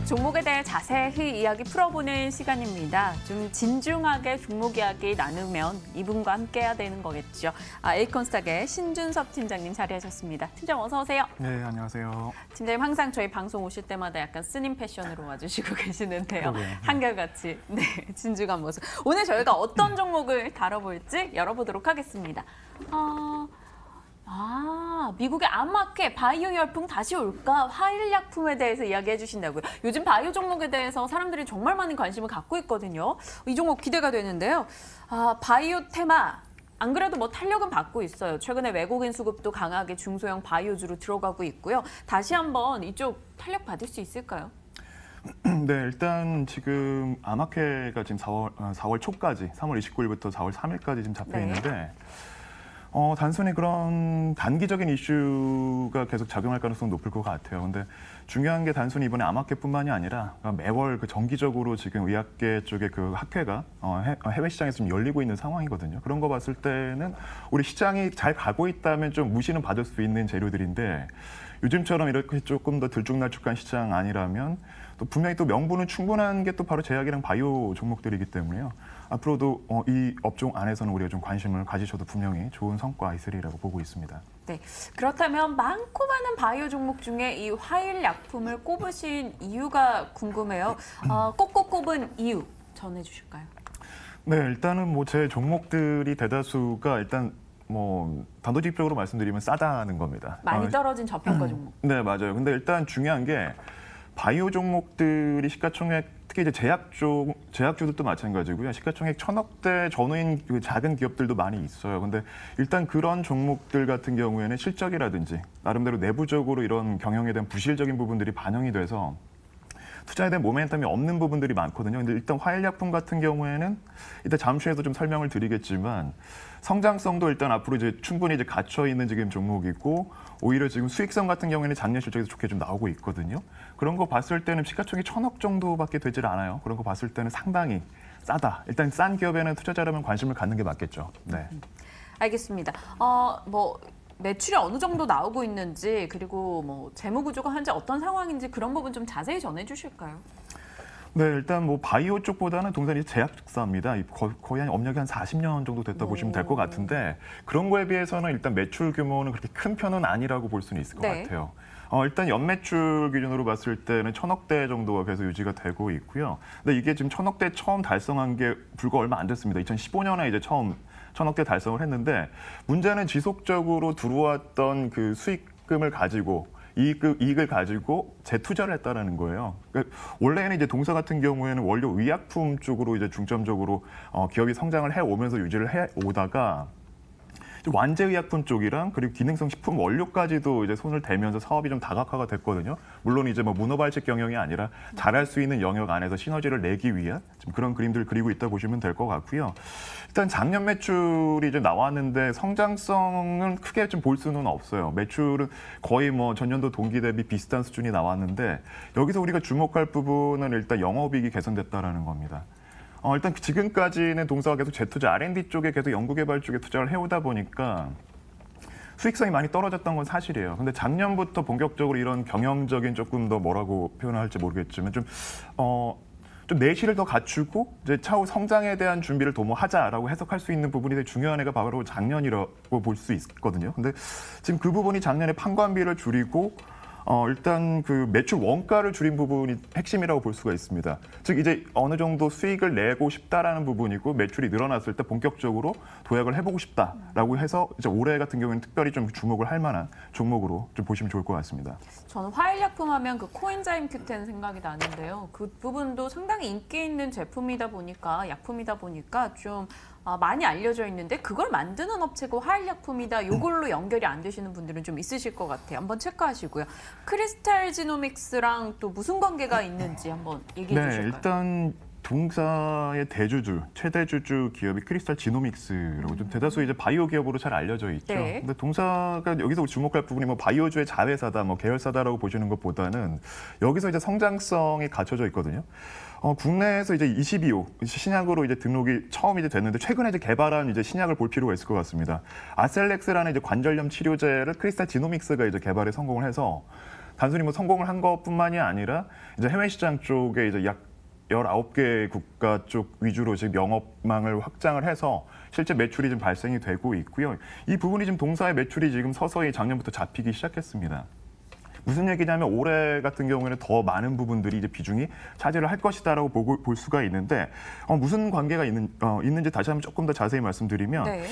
종목에 대해 자세히 이야기 풀어보는 시간입니다. 좀 진중하게 종목 이야기 나누면 이분과 함께 해야 되는 거겠죠. 에이컨스탁의 신준섭 팀장님 자리하셨습니다. 팀장 어서 오세요. 네, 안녕하세요. 팀장님 항상 저희 방송 오실 때마다 약간 스님 패션으로 와주시고 계시는데요. 그러게요. 한결같이 진중한 모습. 오늘 저희가 어떤 종목을 다뤄볼지 열어보도록 하겠습니다. 미국의 암마켓 바이오 열풍 다시 올까? 화일약품에 대해서 이야기해 주신다고요. 요즘 바이오 종목에 대해서 사람들이 정말 많은 관심을 갖고 있거든요. 이 종목 기대가 되는데요. 바이오 테마. 안 그래도 뭐 탄력은 받고 있어요. 최근에 외국인 수급도 강하게 중소형 바이오주로 들어가고 있고요. 다시 한번 이쪽 탄력 받을 수 있을까요? 네, 일단 지금 암마켓가 지금 4월 초까지, 3월 29일부터 4월 3일까지 지금 잡혀 있는데 단순히 그런 단기적인 이슈가 계속 작용할 가능성이 높을 것 같아요. 근데 중요한 게 단순히 이번에 암학회뿐만이 아니라 매월 그 정기적으로 지금 의학계 쪽에 그 학회가 해외 시장에서 좀 열리고 있는 상황이거든요. 그런 거 봤을 때는 우리 시장이 잘 가고 있다면 좀 무시는 받을 수 있는 재료들인데 요즘처럼 이렇게 조금 더 들쭉날쭉한 시장 아니라면 또 분명히 또 명분은 충분한 게 또 바로 제약이랑 바이오 종목들이기 때문에요. 앞으로도 이 업종 안에서는 우리가 좀 관심을 가지셔도 분명히 좋은 성과 있으리라고 보고 있습니다. 네, 그렇다면 많고 많은 바이오 종목 중에 이 화일약품을 꼽으신 이유가 궁금해요. 꼭꼭 꼽은 이유 전해주실까요? 네, 일단은 뭐 제 종목들이 대다수가 일단 뭐 단도직입적으로 말씀드리면 싸다는 겁니다. 많이 떨어진 저평가 종목. 네, 맞아요. 근데 일단 중요한 게 바이오 종목들이 시가총액 특히 이제 제약주들도 마찬가지고요. 시가총액 1,000억대 전후인 그 작은 기업들도 많이 있어요. 근데 일단 그런 종목들 같은 경우에는 실적이라든지 나름대로 내부적으로 이런 경영에 대한 부실적인 부분들이 반영이 돼서 투자에 대한 모멘텀이 없는 부분들이 많거든요. 근데 일단 화일약품 같은 경우에는 이따 잠시 후에도 좀 설명을 드리겠지만 성장성도 일단 앞으로 이제 충분히 이제 갇혀 있는 지금 종목이고 오히려 지금 수익성 같은 경우에는 작년 실적에서 좋게 좀 나오고 있거든요. 그런 거 봤을 때는 시가총액이 1,000억 정도밖에 되질 않아요. 그런 거 봤을 때는 상당히 싸다. 일단 싼 기업에는 투자자라면 관심을 갖는 게 맞겠죠. 네. 알겠습니다. 매출이 어느 정도 나오고 있는지 그리고 뭐 재무 구조가 현재 어떤 상황인지 그런 부분 좀 자세히 전해주실까요? 네, 일단 뭐 바이오 쪽보다는 동산이 제약사입니다. 거의 한 업력이 한 40년 정도 됐다 보시면 될 것 같은데 그런 거에 비해서는 일단 매출 규모는 그렇게 큰 편은 아니라고 볼 수는 있을 것 같아요. 일단 연매출 기준으로 봤을 때는 1,000억대 정도가 계속 유지가 되고 있고요. 근데 이게 지금 1,000억대 처음 달성한 게 불과 얼마 안 됐습니다. 2015년에 이제 처음 1,000억대 달성을 했는데 문제는 지속적으로 들어왔던 그 수익금을 가지고 이익을 가지고 재투자를 했다라는 거예요. 그러니까 원래는 이제 동사 같은 경우에는 원료 의약품 쪽으로 이제 중점적으로 기업이 성장을 해 오면서 유지를 해 오다가 완제의약품 쪽이랑 그리고 기능성 식품 원료까지도 이제 손을 대면서 사업이 좀 다각화가 됐거든요. 물론 이제 뭐 문어발식 경영이 아니라 잘할 수 있는 영역 안에서 시너지를 내기 위한 지금 그런 그림들을 그리고 있다 보시면 될 것 같고요. 일단 작년 매출이 이제 나왔는데 성장성은 크게 좀 볼 수는 없어요. 매출은 거의 뭐 전년도 동기 대비 비슷한 수준이 나왔는데 여기서 우리가 주목할 부분은 일단 영업이익이 개선됐다라는 겁니다. 일단 지금까지는 동사가 계속 재투자, R&D 쪽에 계속 연구개발 쪽에 투자를 해오다 보니까 수익성이 많이 떨어졌던 건 사실이에요. 근데 작년부터 본격적으로 이런 경영적인 조금 더 뭐라고 표현을 할지 모르겠지만 좀 내실을 더 갖추고 이제 차후 성장에 대한 준비를 도모하자라고 해석할 수 있는 부분이 되게 중요한 애가 바로 작년이라고 볼 수 있거든요. 근데 지금 그 부분이 작년에 판관비를 줄이고 일단 그 매출 원가를 줄인 부분이 핵심이라고 볼 수가 있습니다. 즉 이제 어느 정도 수익을 내고 싶다라는 부분이고 매출이 늘어났을 때 본격적으로 도약을 해보고 싶다라고 해서 이제 올해 같은 경우에는 특별히 좀 주목을 할 만한 종목으로 좀 보시면 좋을 것 같습니다. 저는 화일약품 하면 그 코엔자임 Q10 생각이 나는데요. 그 부분도 상당히 인기 있는 제품이다 보니까 약품이다 보니까 좀 많이 알려져 있는데 그걸 만드는 업체가 화일약품이다. 이걸로 연결이 안 되시는 분들은 좀 있으실 것 같아요. 한번 체크하시고요. 크리스탈 지노믹스랑 또 무슨 관계가 있는지 한번 얘기해 주실까요? 일단 동사의 대주주, 최대 주주 기업이 크리스탈 지노믹스라고 좀 대다수 이제 바이오 기업으로 잘 알려져 있죠. 네. 근데 동사가 여기서 주목할 부분이 뭐 바이오주의 자회사다, 뭐 계열사다라고 보시는 것보다는 여기서 이제 성장성이 갖춰져 있거든요. 국내에서 이제 22호 신약으로 이제 등록이 처음 이제 됐는데 최근에 이제 개발한 이제 신약을 볼 필요가 있을 것 같습니다. 아셀렉스라는 이제 관절염 치료제를 크리스탈 지노믹스가 이제 개발에 성공을 해서 단순히 뭐 성공을 한 것뿐만이 아니라 이제 해외 시장 쪽에 이제 약 19개 국가 쪽 위주로 지금 영업망을 확장을 해서 실제 매출이 좀 발생이 되고 있고요. 이 부분이 지금 동사의 매출이 지금 서서히 작년부터 잡히기 시작했습니다. 무슨 얘기냐면 올해 같은 경우에는 더 많은 부분들이 이제 비중이 차지를 할 것이다라고 볼 수가 있는데 무슨 관계가 있는지 다시 한번 조금 더 자세히 말씀드리면 네.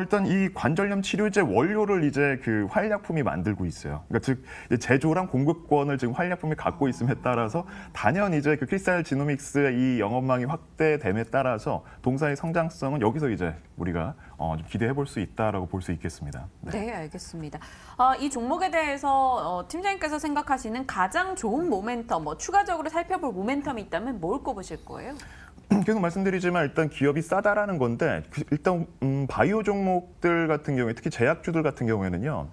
일단 이 관절염 치료제 원료를 이제 그 화일약품이 만들고 있어요. 그러니까 즉 이제 제조랑 공급권을 지금 화일약품이 갖고 있음에 따라서 단연 이제 그 크리스탈 지노믹스의 이 영업망이 확대됨에 따라서 동사의 성장성은 여기서 이제 우리가 좀 기대해 볼 수 있다라고 볼 수 있겠습니다. 네, 알겠습니다. 이 종목에 대해서 팀장님께서 생각하시는 가장 좋은 모멘텀, 뭐 추가적으로 살펴볼 모멘텀이 있다면 뭘 꼽으실 거예요? 계속 말씀드리지만 일단 기업이 싸다라는 건데 일단 바이오 종목들 같은 경우에 특히 제약주들 같은 경우에는요.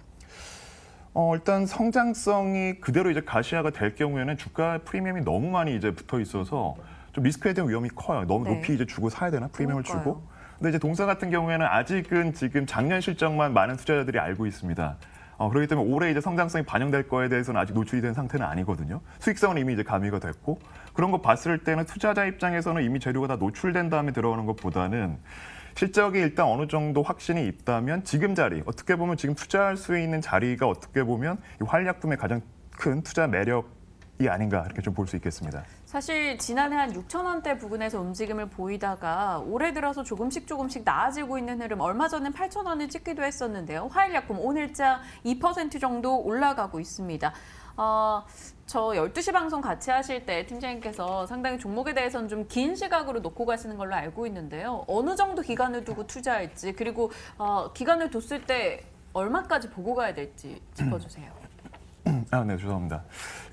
일단 성장성이 그대로 이제 가시화가 될 경우에는 주가 프리미엄이 너무 많이 이제 붙어 있어서 좀 리스크에 대한 위험이 커요. 너무 네. 높이 이제 주고 사야 되나 프리미엄을 그러니까요. 주고. 근데 이제 동사 같은 경우에는 아직은 지금 작년 실적만 많은 투자자들이 알고 있습니다. 그렇기 때문에 올해 이제 성장성이 반영될 거에 대해서는 아직 노출이 된 상태는 아니거든요. 수익성은 이미 이제 가미가 됐고 그런 거 봤을 때는 투자자 입장에서는 이미 재료가 다 노출된 다음에 들어가는 것보다는 실적이 일단 어느 정도 확신이 있다면 지금 자리 어떻게 보면 지금 투자할 수 있는 자리가 어떻게 보면 이 활약품의 가장 큰 투자 매력이 아닌가 이렇게 좀 볼 수 있겠습니다. 사실 지난해 한 6천 원대 부근에서 움직임을 보이다가 올해 들어서 조금씩 나아지고 있는 흐름, 얼마 전엔 8천 원을 찍기도 했었는데요. 화일약품 오늘자 2% 정도 올라가고 있습니다. 저 12시 방송 같이 하실 때 팀장님께서 상당히 종목에 대해서는 좀 긴 시각으로 놓고 가시는 걸로 알고 있는데요. 어느 정도 기간을 두고 투자할지, 그리고 기간을 뒀을 때 얼마까지 보고 가야 될지 짚어주세요. 네, 죄송합니다.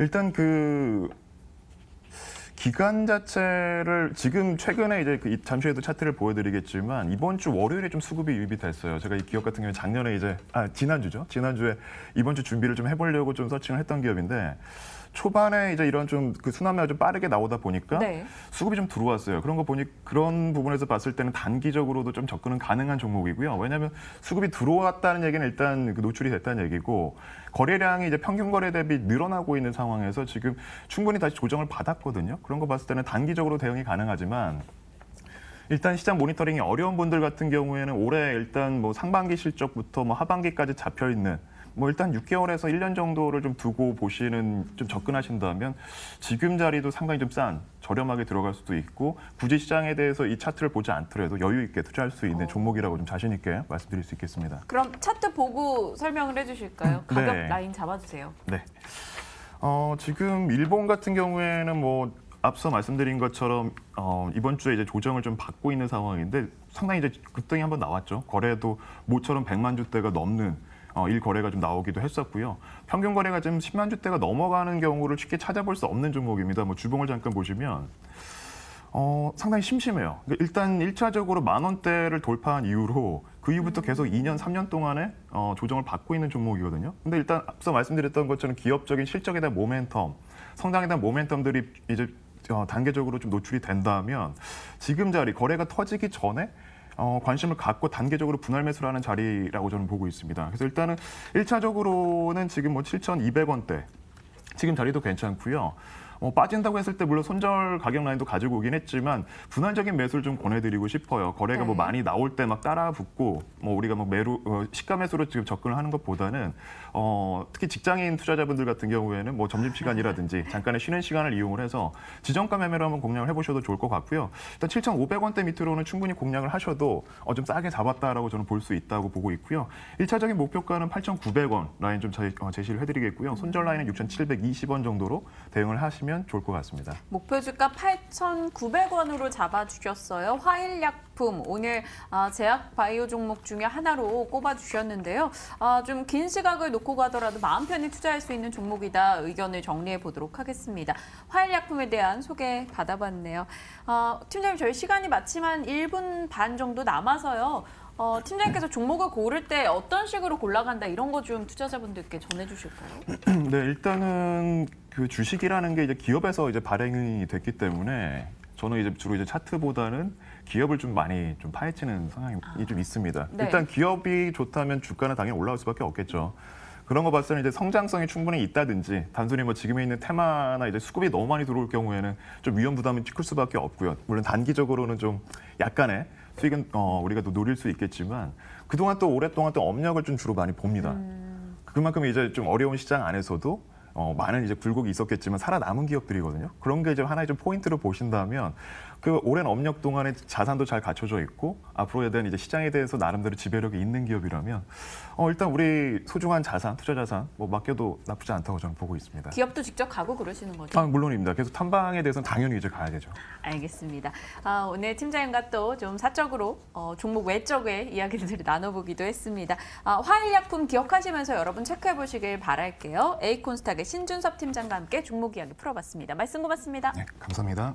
일단 그 기간 자체를 지금 최근에 이제 잠시 후에도 차트를 보여드리겠지만 이번 주 월요일에 좀 수급이 유입이 됐어요. 제가 이 기업 같은 경우에 작년에 이제 지난주죠. 지난주에 이번 주 준비를 좀 해보려고 좀 서칭을 했던 기업인데 초반에 이제 이런 좀 그 순환매가 좀 빠르게 나오다 보니까 네. 수급이 좀 들어왔어요. 그런 거 보니 그런 부분에서 봤을 때는 단기적으로도 좀 접근은 가능한 종목이고요. 왜냐하면 수급이 들어왔다는 얘기는 일단 그 노출이 됐다는 얘기고 거래량이 이제 평균 거래 대비 늘어나고 있는 상황에서 지금 충분히 다시 조정을 받았거든요. 그런 거 봤을 때는 단기적으로 대응이 가능하지만 일단 시장 모니터링이 어려운 분들 같은 경우에는 올해 일단 뭐 상반기 실적부터 뭐 하반기까지 잡혀 있는 뭐 일단 6개월에서 1년 정도를 좀 두고 보시는 좀 접근하신다면 지금 자리도 상당히 좀 싼 저렴하게 들어갈 수도 있고 굳이 시장에 대해서 이 차트를 보지 않더라도 여유 있게 투자할 수 있는 종목이라고 좀 자신 있게 말씀드릴 수 있겠습니다. 그럼 차트 보고 설명을 해주실까요? 가격 네. 라인 잡아주세요. 네. 지금 일본 같은 경우에는 뭐 앞서 말씀드린 것처럼 이번 주에 이제 조정을 좀 받고 있는 상황인데 상당히 이제 급등이 한번 나왔죠. 거래도 모처럼 100만 주대가 넘는 일 거래가 좀 나오기도 했었고요. 평균 거래가 지금 10만 주대가 넘어가는 경우를 쉽게 찾아볼 수 없는 종목입니다. 뭐 주봉을 잠깐 보시면 상당히 심심해요. 그러니까 일단 1차적으로 10,000원대를 돌파한 이후로 그 이후부터 계속 2년, 3년 동안에 조정을 받고 있는 종목이거든요. 근데 일단 앞서 말씀드렸던 것처럼 기업적인 실적에 대한 모멘텀, 성장에 대한 모멘텀들이 이제 단계적으로 좀 노출이 된다면 지금 자리 거래가 터지기 전에 관심을 갖고 단계적으로 분할 매수를 하는 자리라고 저는 보고 있습니다. 그래서 일단은 1차적으로는 지금 뭐 7,200원대 지금 자리도 괜찮고요. 빠진다고 했을 때 물론 손절 가격 라인도 가지고 오긴 했지만 분할적인 매수를 좀 권해드리고 싶어요. 거래가 네. 뭐 많이 나올 때 막 따라 붙고 뭐 우리가 뭐 시가 매수로 지금 접근을 하는 것보다는 특히 직장인 투자자분들 같은 경우에는 뭐 점심시간이라든지 잠깐의 쉬는 시간을 이용을 해서 지정가 매매로 한번 공략을 해보셔도 좋을 것 같고요. 일단 7,500원대 밑으로는 충분히 공략을 하셔도 좀 싸게 잡았다라고 저는 볼 수 있다고 보고 있고요. 1차적인 목표가는 8,900원 라인 좀 제시를 해드리겠고요. 손절 라인은 6,720원 정도로 대응을 하시면 좋을 것 같습니다. 목표 주가 8,900원으로 잡아주셨어요. 화일약 화일약품 오늘 제약 바이오 종목 중에 하나로 꼽아주셨는데요. 좀 긴 시각을 놓고 가더라도 마음 편히 투자할 수 있는 종목이다. 의견을 정리해 보도록 하겠습니다. 화일약품에 대한 소개 받아봤네요. 팀장님, 저희 시간이 마침 한 1분 반 정도 남아서요. 팀장님께서 종목을 고를 때 어떤 식으로 골라간다 이런 거 좀 투자자분들께 전해주실까요? 네, 일단은 그 주식이라는 게 이제 기업에서 이제 발행이 됐기 때문에 저는 이제 주로 이제 차트보다는 기업을 좀 많이 좀 파헤치는 성향이 좀 있습니다. 네. 일단 기업이 좋다면 주가는 당연히 올라올 수밖에 없겠죠. 그런 거 봤을 때 이제 성장성이 충분히 있다든지 단순히 뭐 지금에 있는 테마나 이제 수급이 너무 많이 들어올 경우에는 좀 위험 부담이 클 수밖에 없고요. 물론 단기적으로는 좀 약간의 수익은 우리가 또 노릴 수 있겠지만 그동안 또 오랫동안 또 업력을 좀 주로 많이 봅니다. 그만큼 이제 좀 어려운 시장 안에서도 많은 이제 굴곡이 있었겠지만 살아남은 기업들이거든요. 그런 게 이제 하나의 좀 포인트로 보신다면 그 오랜 업력 동안에 자산도 잘 갖춰져 있고 앞으로에 대한 이제 시장에 대해서 나름대로 지배력이 있는 기업이라면 일단 우리 소중한 자산, 투자 자산 뭐 맡겨도 나쁘지 않다고 저는 보고 있습니다. 기업도 직접 가고 그러시는 거죠? 물론입니다. 계속 탐방에 대해서는 당연히 이제 가야 되죠. 알겠습니다. 오늘 팀장님과 또 좀 사적으로 종목 외적의 이야기들을 나눠보기도 했습니다. 화일약품 기억하시면서 여러분 체크해 보시길 바랄게요. 에이콘스탁의 신준섭 팀장과 함께 종목 이야기 풀어봤습니다. 말씀 고맙습니다. 네, 감사합니다.